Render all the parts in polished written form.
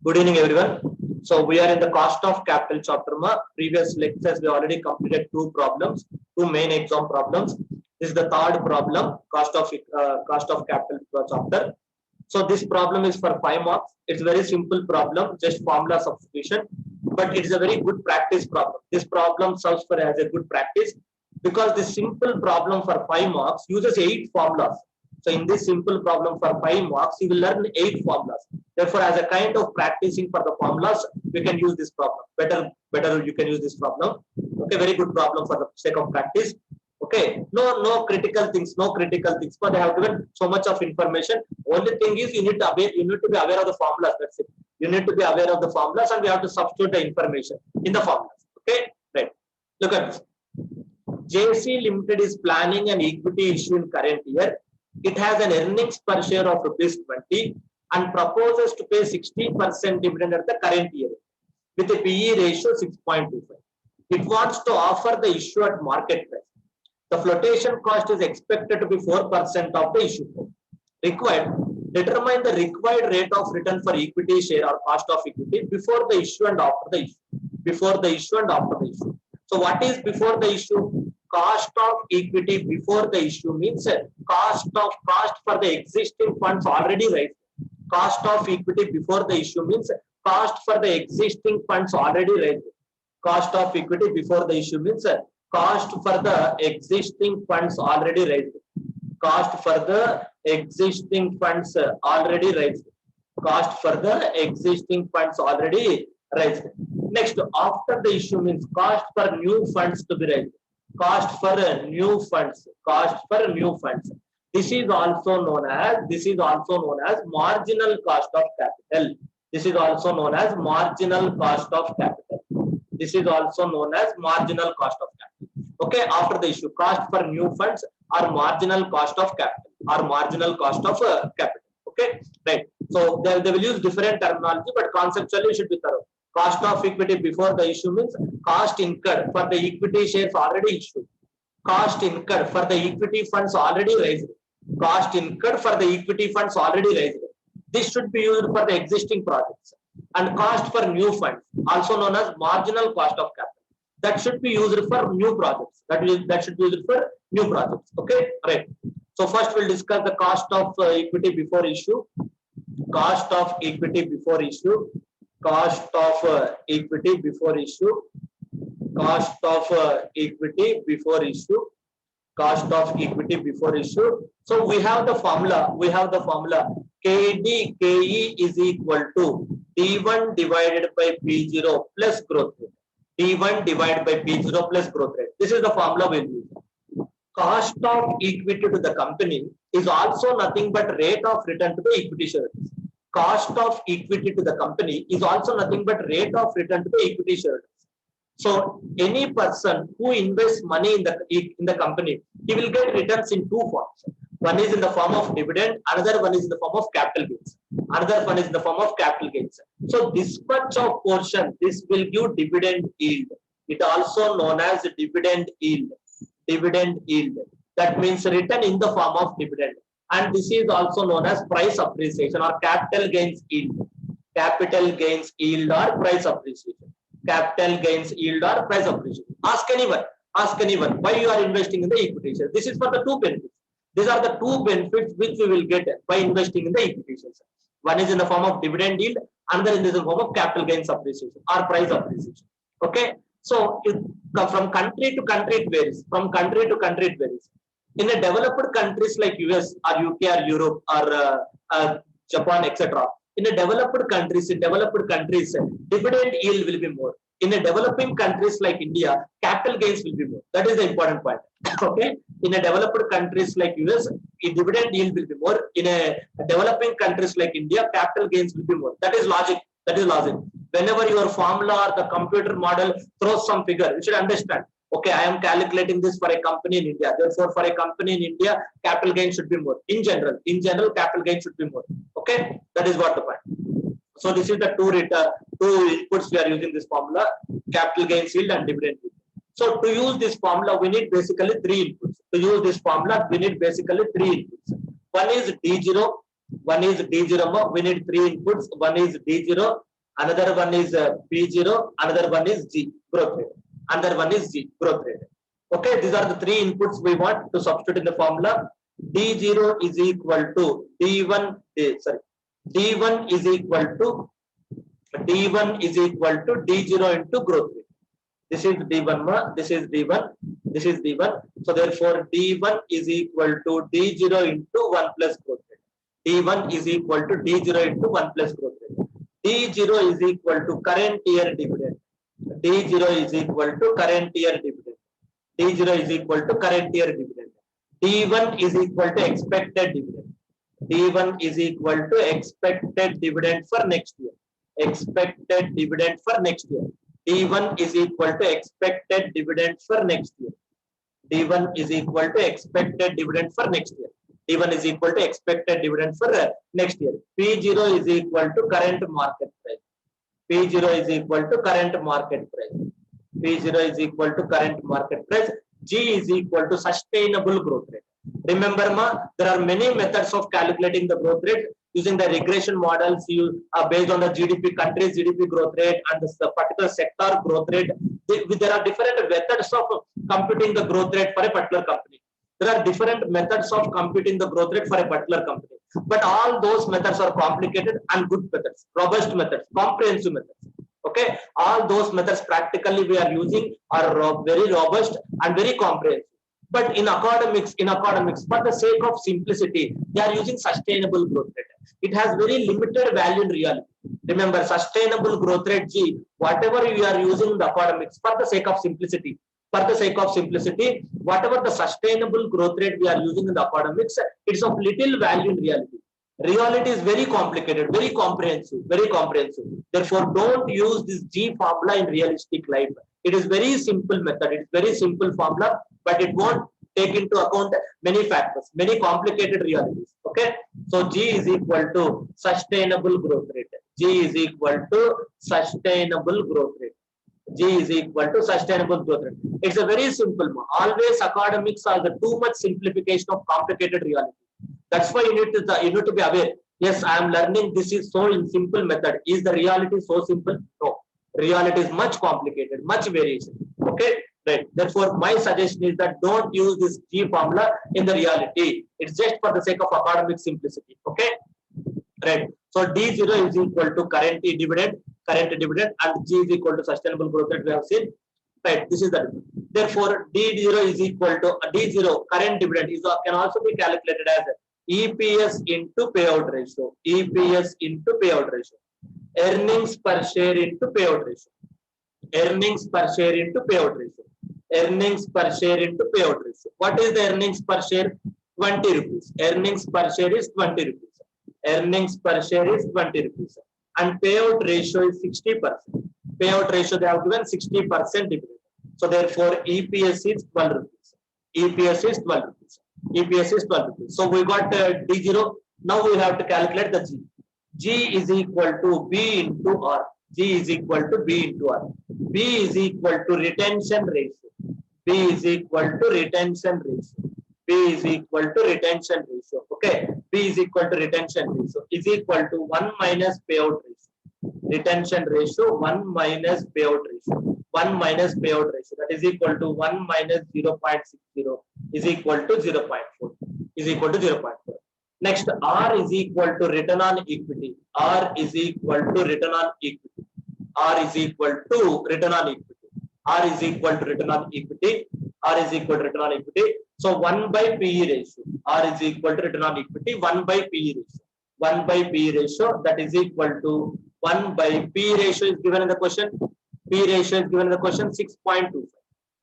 Good evening, everyone. So we are in the cost of capital chapter. Previous lectures we already completed two problems, two main exam problems. This is the third problem, cost of capital chapter. So this problem is for 5 marks. It's a very simple problem, just formula substitution, but it is a very good practice problem. This problem serves for as a good practice because this simple problem for 5 marks uses 8 formulas. So in this simple problem for 5 marks, you will learn 8 formulas. Therefore, as a kind of practicing for the formulas, we can use this problem. Better you can use this problem. Okay, very good problem for the sake of practice. Okay, no critical things, but they have given so much of information. Only thing is you need to be aware of the formulas. That's it. You need to be aware of the formulas, and we have to substitute the information in the formulas. Okay, right. Look at this. JC Limited is planning an equity issue in current year. It has an earnings per share of ₹20 and proposes to pay 16% dividend at the current year with a PE ratio 6.25. It wants to offer the issue at market price. The flotation cost is expected to be 4% of the issue price. Required, determine the required rate of return for equity share or cost of equity before the issue and after the issue. Before the issue and after the issue. So what is before the issue? Cost of equity before the issue means cost for the existing funds already raised. Cost of equity before the issue means cost for the existing funds already raised. Cost of equity before the issue means cost for the existing funds already raised. Cost for the existing funds already raised. Cost for the existing funds already raised. Next, after the issue means cost for new funds to be raised. Cost for new funds. Cost for new funds. This is also known as marginal cost of capital. This is also known as marginal cost of capital. This is also known as marginal cost of capital. Okay, after the issue, cost for new funds or marginal cost of capital or marginal cost of capital. Okay, right. So they will use different terminology, but conceptually it should be thorough. Cost of equity before the issue means cost incurred for the equity shares already issued. Cost incurred for the equity funds already raised. Cost incurred for the equity funds already raised. This should be used for the existing projects. And cost for new funds, also known as marginal cost of capital. That should be used for new projects. That should be used for new projects. Okay, right. So first we'll discuss the cost of equity before issue. Cost of equity before issue. Cost of equity before issue. Cost of equity before issue. Cost of equity before issue. So we have the formula. KD KE is equal to D1 divided by P0 plus growth rate. D1 divided by P0 plus growth rate. This is the formula we'll use. Cost of equity to the company is also nothing but rate of return to the equity shareholders. Cost of equity to the company is also nothing but rate of return to the equity shareholders. So any person who invests money in the company, he will get returns in two forms. One is in the form of dividend, another one is in the form of capital gains. Another one is in the form of capital gains. So this much of portion, this will give dividend yield. It also known as dividend yield. Dividend yield. That means return in the form of dividend. And this is also known as price appreciation or capital gains yield. Capital gains yield or price appreciation. Capital gains yield or price appreciation. Ask anyone why you are investing in the equity shares. This is for the two benefits. These are the two benefits which we will get by investing in the equity shares. One is in the form of dividend yield, another in the form of capital gains appreciation or price appreciation. Okay, so from country to country it varies. From country to country it varies. In the developed countries like US or UK or Europe or Japan, etc. In the developed countries, dividend yield will be more. In the developing countries like India, capital gains will be more. That is the important point. Okay. In a developed countries like US, dividend yield will be more. In a developing countries like India, capital gains will be more. That is logic. Whenever your formula or the computer model throws some figure, you should understand. Okay, I am calculating this for a company in India. Therefore, for a company in India, capital gain should be more. In general, capital gain should be more. Okay, that is what the point. So this is the two inputs we are using this formula: capital gains yield and dividend yield. So to use this formula, we need basically three inputs. One is D0. We need three inputs. One is D0. Another one is P0, another one is G, growth rate. Another one is G, growth rate. Okay, these are the three inputs we want to substitute in the formula. D0 is equal to D1, D1 is equal to D1 is equal to D0 into growth rate. This is D1, this is D1, this is D1. So therefore, D1 is equal to D0 into 1 plus growth rate. D1 is equal to D0 into 1 plus growth rate. D0 is equal to current year dividend. D0 is equal to current year dividend. D0 is equal to current year dividend. D1 is equal to expected dividend. D1 is equal to expected dividend for next year. Expected dividend for next year. D1 is equal to expected dividend for next year. D1 is equal to expected dividend for next year. D1 is equal to expected dividend for next year. P0 is equal to current market price. P0 is equal to current market price. P0 is equal to current market price. G is equal to sustainable growth rate. Remember, there are many methods of calculating the growth rate using the regression models based on the GDP, country's GDP growth rate and the particular sector growth rate. There are different methods of computing the growth rate for a particular company. There are different methods of computing the growth rate for a particular company. But all those methods are complicated and good methods, robust methods, comprehensive methods. Okay, all those methods practically we are using are very robust and very comprehensive. But in academics, for the sake of simplicity, they are using sustainable growth rate. It has very limited value in reality. Remember, sustainable growth rate G, whatever you are using in the academics, for the sake of simplicity, whatever the sustainable growth rate we are using in the academics, it's of little value in reality. Reality is very complicated, very comprehensive. Therefore, don't use this G formula in realistic life. It is very simple method. It's very simple formula, but it won't take into account many factors, many complicated realities. Okay, so G is equal to sustainable growth rate. G is equal to sustainable growth rate. G is equal to sustainable growth rate. It's a very simple one. Always academics are the too much simplification of complicated reality. That's why you need to be aware. Yes, I am learning. This is so in simple method. Is the reality so simple? No. Reality is much complicated, much variation. Okay, right. Therefore, my suggestion is that don't use this G formula in the reality. It's just for the sake of academic simplicity. Okay, right. So D0 is equal to current dividend, and G is equal to sustainable growth rate. We have seen. Right. This is the difference. Therefore, D0 is equal to D0 current dividend can also be calculated as EPS into payout ratio. EPS into payout ratio. Earnings per share into payout ratio. Earnings per share into payout ratio. Earnings per share into payout ratio. What is the earnings per share? 20 rupees. Earnings per share is 20 rupees. Earnings per share is 20 rupees. And payout ratio is 60%. Payout ratio they have given 60% dividend. So therefore, EPS is 12 rupees. EPS is 12 rupees. EPS is 12 rupees. So we got D0. Now we have to calculate the G. G is equal to B into R. G is equal to B into R. B is equal to retention ratio. B is equal to retention ratio. B is equal to retention ratio. Okay. B is equal to retention ratio is equal to 1 minus payout ratio. Retention ratio 1 minus payout ratio. 1 minus payout ratio, that is equal to 1 minus 0.60 is equal to 0.4 is equal to 0.4. Next, R is equal to return on equity. R is equal to return on equity. R is equal to return on equity. R is equal to return on equity. R is equal to return on equity. So 1 by PE ratio. R is equal to return on equity. 1 by PE ratio. 1 by PE ratio, that is equal to 1 by PE ratio is given in the question. P ratio is given in the question 6.25.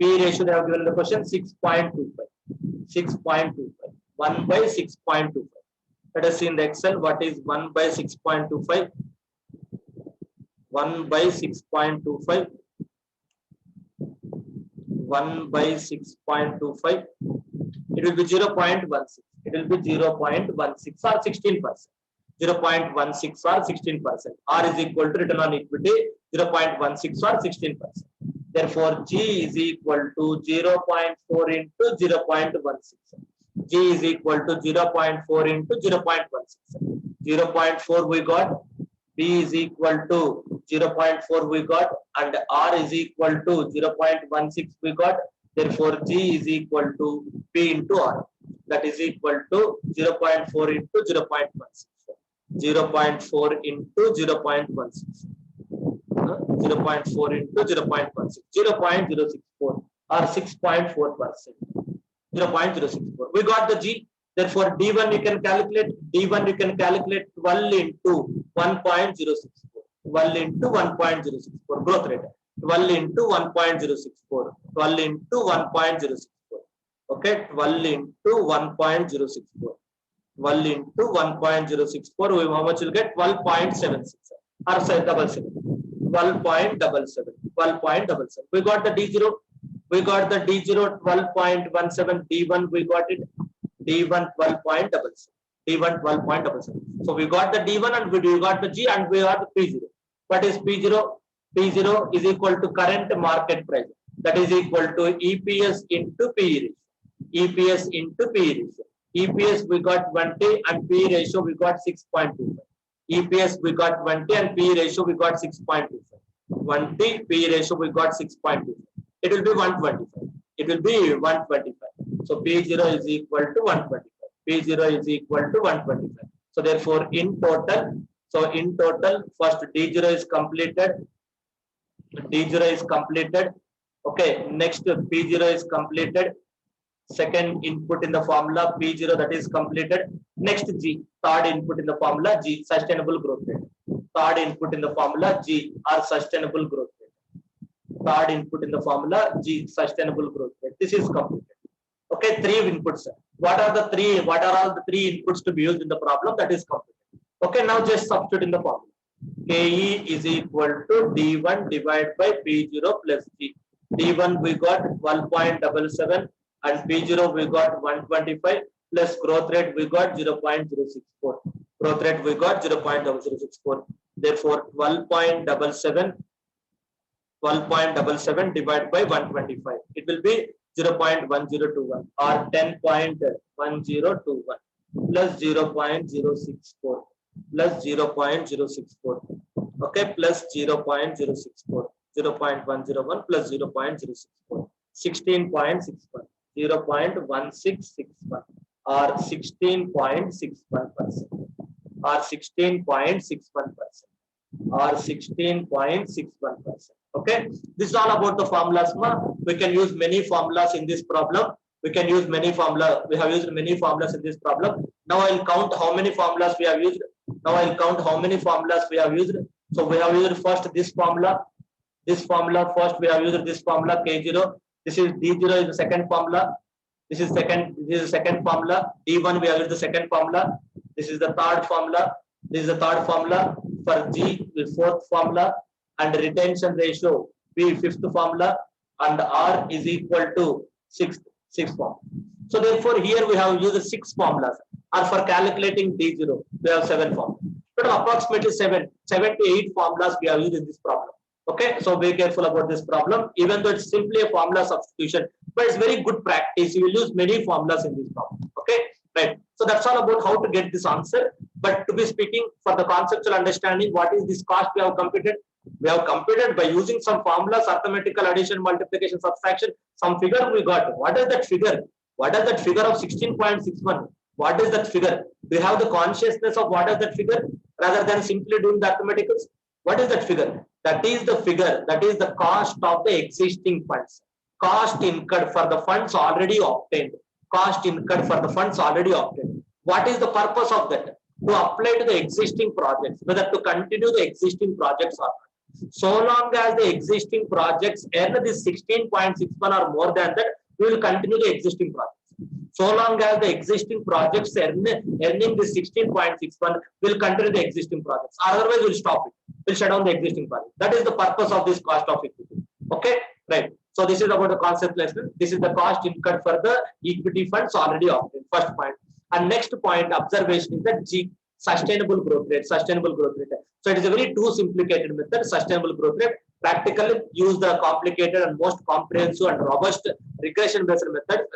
P ratio they have given in the question 6.25. 6.25. 1 by 6.25. Let us see in the Excel what is 1 by 6.25. 1 by 6.25. 1 by 6.25. It will be 0.16. It will be 0.16 or 16%. 0.16 or 16%. R is equal to return on equity 0.16 or 16%. Therefore, G is equal to 0.4 into 0.16. G is equal to 0.4 into 0.16. 0.4 we got. B is equal to 0.4 we got, and R is equal to 0.16 we got. Therefore, G is equal to P into R. That is equal to 0.4 into 0.16. 0.4 into 0.16. 0.4 into 0.16. 0.064 or 6.4%. 0.064. We got the G. Therefore, D1 you can calculate. D1 you can calculate 12 into 1.064. 12 into 1.064 growth rate. 12 into 1.064. 12 into 1.064. Okay, 12 into 1.064. 12 into 1.064. How much will get? 12.76 or 77. 12.77. 12.77. We got the D0. We got the D0 12.17. D1 we got it. D1 12.77. D1 12.77. So we got the D1 and we got the G and we got the P0. What is P0? P0 is equal to current market price. That is equal to EPS into P ratio. EPS into P ratio. EPS we got 20 and P ratio we got 6.25. EPS we got 20 and P ratio we got 6.25. 20 P ratio we got 6.25. It will be 125. It will be 125. So P0 is equal to 125. P0 is equal to 125. So therefore, in total, first D0 is completed. D0 is completed. Okay. Next P0 is completed. Second input in the formula P0, that is completed. Next G, third input in the formula G, sustainable growth rate. Third input in the formula G or sustainable growth rate. Third input in the formula G, sustainable growth rate. This is completed. Okay, three inputs. What are all the three inputs to be used in the problem? That is completed. Okay, now just substitute in the formula. KE is equal to D1 divided by P0 plus G. D1 we got 12.77 and P0 we got 125 plus growth rate we got 0.064. Growth rate we got 0.064. Therefore, 12.77 divided by 125. It will be 0.1021 or 10.1021 plus 0.064 plus 0.064. Okay, plus 0.064. 0.101 plus 0.064. 16.61. 0.1661 or 16.61% or 16.61% or 16.61%. Okay, this is all about the formulas. We can use many formulas in this problem. We can use many formulas. We have used many formulas in this problem. Now I'll count how many formulas we have used. So we have used first this formula. This formula first we have used this formula K0. This is D0 is the second formula. This is the second formula. D1 we have used the second formula. This is the third formula. This is the third formula. For G the fourth formula, and retention ratio P fifth formula, and R is equal to sixth formula. So therefore here we have used 6 formulas. Or for calculating D0 we have 7 formulas. But approximately 7 to 8 formulas we have used in this problem. Okay, so be careful about this problem, even though it's simply a formula substitution, but it's very good practice. You will use many formulas in this problem. Okay, right. So that's all about how to get this answer. But to be speaking, for the conceptual understanding, what is this cost we have computed? We have computed by using some formulas, arithmetical addition, multiplication, subtraction, some figure we got. What is that figure? What is that figure of 16.61? What is that figure? We have the consciousness of what is that figure rather than simply doing the arithmeticals. What is that figure? That is the figure, that is the cost of the existing funds. Cost incurred for the funds already obtained. Cost incurred for the funds already obtained. What is the purpose of that? To apply to the existing projects, whether to continue the existing projects or not. So long as the existing projects earn this 16.61 or more than that, we will continue the existing projects. So long as the existing projects earning this 16.61, we'll continue the existing projects. Otherwise, we'll stop it. We'll shut down the existing project. That is the purpose of this cost of equity. Okay, right. So this is about the concept lesson. This is the cost incurred for the equity funds already obtained. First point. And next point, observation is that G, sustainable growth rate. Sustainable growth rate. So it is a very too simplified method. Sustainable growth rate. Practically use the complicated and most comprehensive and robust regression-based method.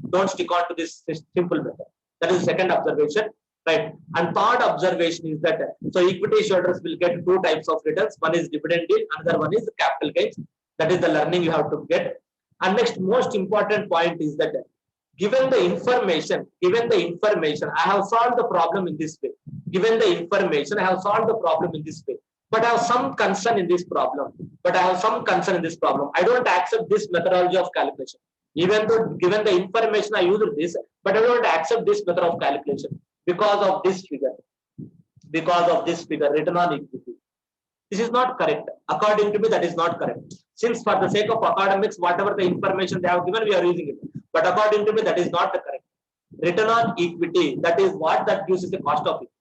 Don't stick on to this simple method. That is the second observation. right? And third observation is that so equity shareholders will get two types of returns. One is dividend yield, another one is capital gains. That is the learning you have to get. And next most important point is that given the information, I have solved the problem in this way. Given the information, I have solved the problem in this way. But I have some concern in this problem. I don't accept this methodology of calculation. Even though given the information, I use this, but I don't accept this method of calculation because of this figure. Return on equity. This is not correct. According to me, that is not correct. Since for the sake of academics, whatever the information they have given, we are using it. But according to me, that is not correct. Return on equity, that is what that gives is the cost of equity.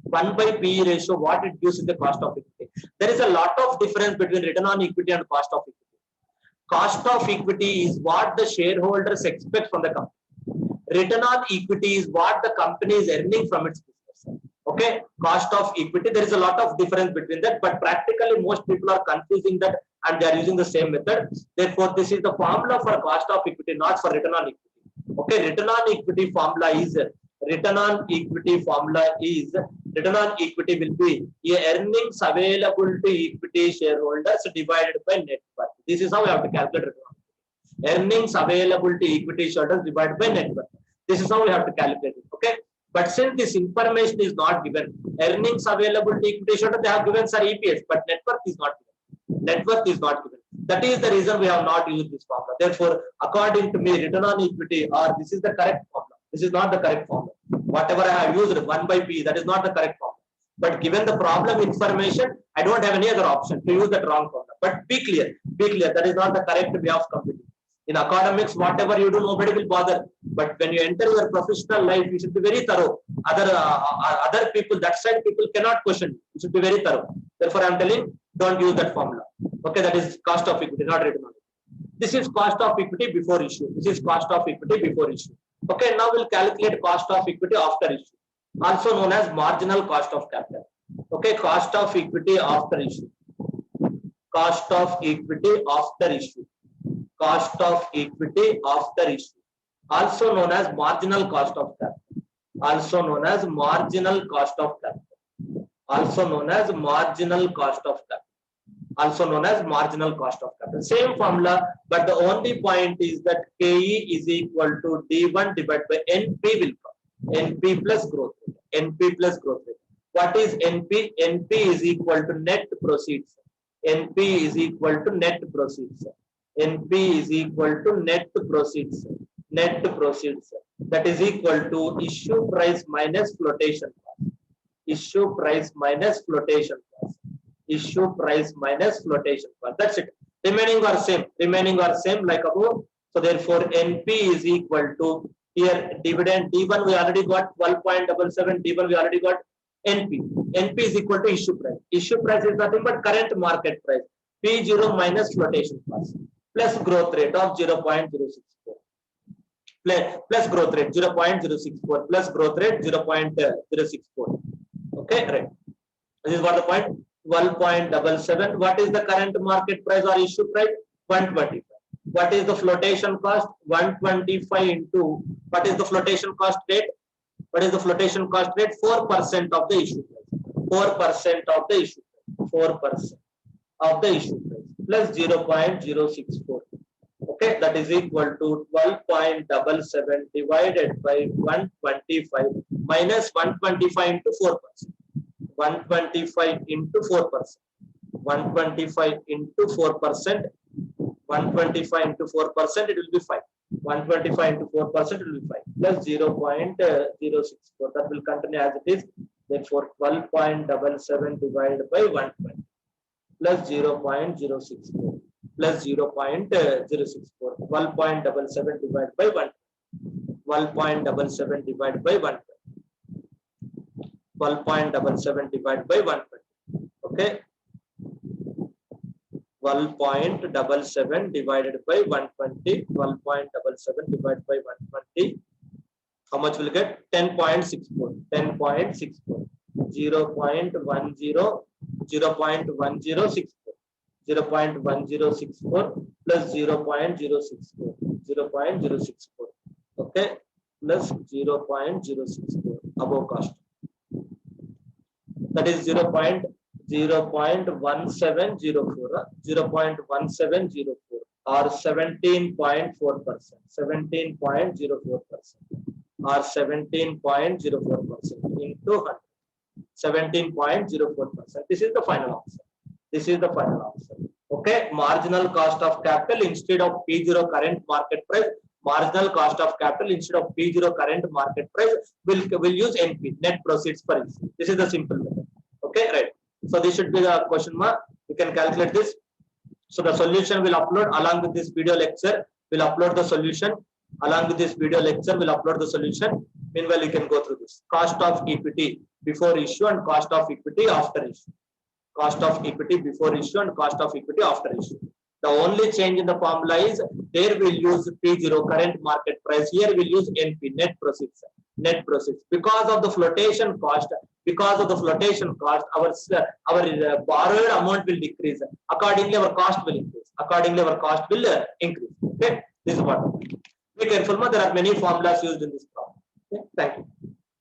1 by PE ratio, what it gives is the cost of equity. There is a lot of difference between return on equity and cost of equity. Cost of equity is what the shareholders expect from the company. Return on equity is what the company is earning from its business. Okay, cost of equity, there is a lot of difference between that, but practically most people are confusing that and they are using the same method. Therefore, this is the formula for cost of equity, not for return on equity. Okay, return on equity will be earnings available to equity shareholders divided by net worth. This is how we have to calculate return on equity. Earnings available to equity shareholders divided by net worth. This is how we have to calculate it. Okay. But since this information is not given, earnings available to equity shareholders, they have given EPS, but net worth is not given. That is the reason we have not used this formula. Therefore, according to me, return on equity this is the correct formula. This is not the correct formula. Whatever I have used 1 by P, that is not the correct formula. But given the problem information, I don't have any other option to use that wrong formula. But be clear, that is not the correct way of computing. In academics, whatever you do, nobody will bother. But when you enter your professional life, you should be very thorough. Other people, that side people cannot question. You should be very thorough. Therefore, I am telling, don't use that formula. Okay, that is cost of equity, not return on equity. This is cost of equity before issue. Okay, now we'll calculate cost of equity after issue, also known as marginal cost of capital. Okay, cost of equity after issue. Also known as marginal cost of capital. Same formula, but the only point is that KE is equal to D1 divided by NP will come. NP plus growth rate. What is NP? NP is equal to net proceeds. That is equal to issue price minus flotation cost. That's it. Remaining are same like above. So therefore, NP is equal to here dividend D1 we already got 12.77. D1 we already got NP. NP is equal to issue price. Issue price is nothing but current market price. P0 minus flotation cost plus growth rate of 0.064. Plus growth rate 0.064 plus growth rate 0.064. Okay, right. This is what the point. 12.77. What is the current market price or issue price? 125. What is the flotation cost? 125 into what is the flotation cost rate? 4% of the issue price. 4% of the issue price plus 0.064. Okay, that is equal to 12.77 divided by 125 minus 125 into 4%. 125 into 4%. 125 into 4%. 125 into 4%, it will be 5. 125 into 4%, it will be 5 plus 0.064. That will continue as it is. Therefore, 12.77 divided by 120 plus 0.064 plus 0.064. 12.77 divided by 120. 12.77 divided by 120. 12.77 divided by 120. Okay. 12.77 divided by 120. 12.77 divided by 120. How much will get? 10.64. 10.64. 0.10. 0.1064. 0.1064 plus 0.064. 0.064. Okay. Plus 0.064 above cost. that is 0.1704, 0.1704 or 17.4%, 17.04% or 17.04% into 100. 17.04%. This is the final answer. This is the final answer. Okay, marginal cost of capital instead of P0 current market price. Marginal cost of capital instead of P0 current market price will use NP, net proceeds per issue. This is the simple method. Okay, right. So this should be the question mark. You can calculate this. So the solution will upload along with this video lecture. We'll upload the solution along with this video lecture. We'll upload the solution. Meanwhile, you can go through this. Cost of equity before issue and cost of equity after issue. Cost of equity before issue and cost of equity after issue. The only change in the formula is there we'll use P0 current market price. Here we'll use NP, net proceeds. Net proceeds. Because of the flotation cost, our borrowed amount will decrease. Accordingly, our cost will increase. Okay, this is what. Be careful, there are many formulas used in this problem. Okay? Thank you.